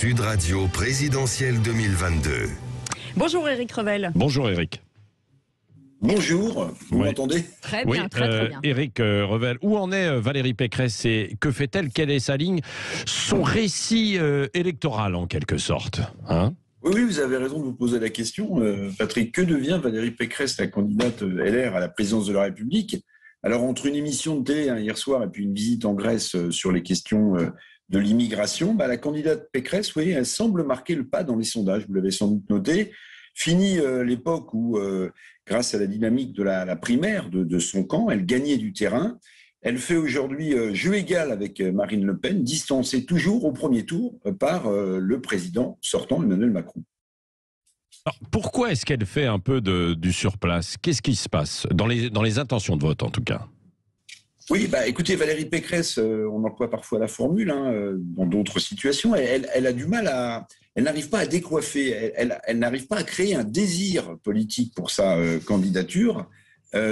Sud Radio présidentielle 2022. Bonjour Éric Revel. Bonjour Éric. Bonjour, vous m'entendez? Très bien, Oui, très bien. Éric Revel, où en est Valérie Pécresse et que fait-elle? Quelle est sa ligne? Son récit électoral en quelque sorte, hein? Oui, vous avez raison de vous poser la question. Patrick, que devient Valérie Pécresse, la candidate LR à la présidence de la République? Alors, entre une émission de télé hier soir et puis une visite en Grèce sur les questions de l'immigration, la candidate Pécresse, oui, elle semble marquer le pas dans les sondages, vous l'avez sans doute noté. Fini l'époque où, grâce à la dynamique de la primaire de son camp, elle gagnait du terrain. Elle fait aujourd'hui jeu égal avec Marine Le Pen, distancée toujours au premier tour par le président sortant, Emmanuel Macron. Alors, pourquoi est-ce qu'elle fait un peu du surplace? Qu'est-ce qui se passe dans les intentions de vote en tout cas? Oui, écoutez, Valérie Pécresse, on emploie parfois la formule dans d'autres situations. Elle a du mal elle n'arrive pas à décoiffer. Elle n'arrive pas à créer un désir politique pour sa candidature.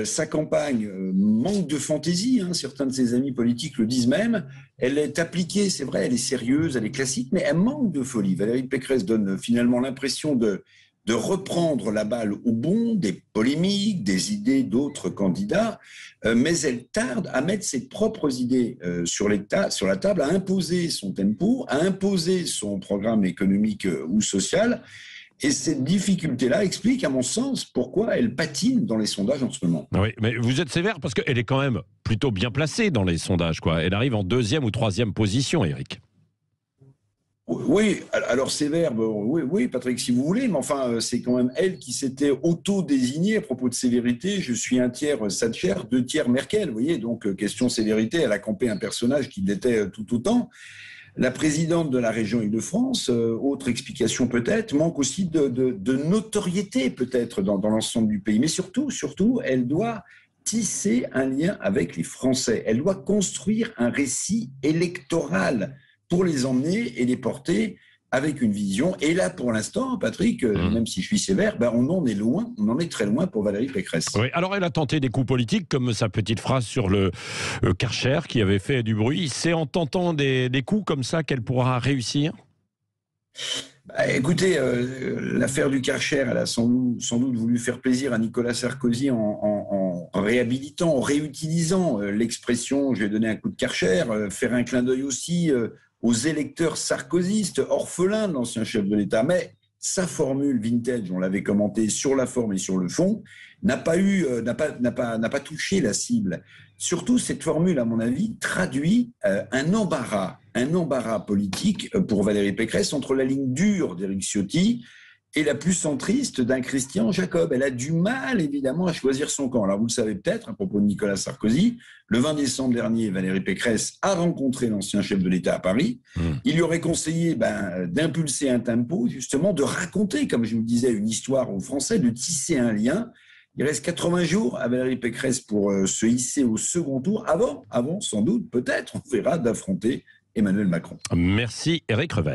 Sa campagne manque de fantaisie. Certains de ses amis politiques le disent même. Elle est appliquée, c'est vrai, elle est sérieuse, elle est classique, mais elle manque de folie. Valérie Pécresse donne finalement l'impression de reprendre la balle au bond des polémiques, des idées d'autres candidats, mais elle tarde à mettre ses propres idées sur la table, à imposer son tempo, à imposer son programme économique ou social. Et cette difficulté-là explique, à mon sens, pourquoi elle patine dans les sondages en ce moment. Oui, mais vous êtes sévère parce qu'elle est quand même plutôt bien placée dans les sondages, quoi. Elle arrive en 2e ou 3e position, Éric. Oui, alors sévère, oui, Patrick, si vous voulez, mais enfin, c'est quand même elle qui s'était auto-désignée à propos de sévérité. Je suis un tiers Thatcher, 2 tiers Merkel, vous voyez, donc question sévérité, elle a campé un personnage qui l'était tout autant. La présidente de la région Île-de-France, autre explication peut-être, manque aussi de notoriété peut-être dans l'ensemble du pays. Mais surtout, elle doit tisser un lien avec les Français. Elle doit construire un récit électoral pour les emmener et les porter avec une vision. Et là, pour l'instant, Patrick, même si je suis sévère, on en est loin, on en est très loin pour Valérie Pécresse. Oui, alors elle a tenté des coups politiques, comme sa petite phrase sur le Karcher qui avait fait du bruit. C'est en tentant des coups comme ça qu'elle pourra réussir? Écoutez, l'affaire du Karcher, elle a sans doute voulu faire plaisir à Nicolas Sarkozy en réhabilitant, en réutilisant l'expression « je vais donner un coup de Karcher », faire un clin d'œil aussi aux électeurs sarkozystes, orphelins de l'ancien chef de l'État. Mais sa formule vintage, on l'avait commenté sur la forme et sur le fond, n'a pas touché la cible. Surtout, cette formule, à mon avis, traduit un embarras politique pour Valérie Pécresse entre la ligne dure d'Éric Ciotti et la plus centriste d'un Christian Jacob. Elle a du mal, évidemment, à choisir son camp. Alors, vous le savez peut-être, à propos de Nicolas Sarkozy, le 20 décembre dernier, Valérie Pécresse a rencontré l'ancien chef de l'État à Paris. Il lui aurait conseillé d'impulser un tempo, justement, de raconter, comme je vous le disais, une histoire aux Français, de tisser un lien. Il reste 80 jours à Valérie Pécresse pour se hisser au second tour, avant, sans doute, peut-être, on verra, d'affronter Emmanuel Macron. Merci Éric Revel.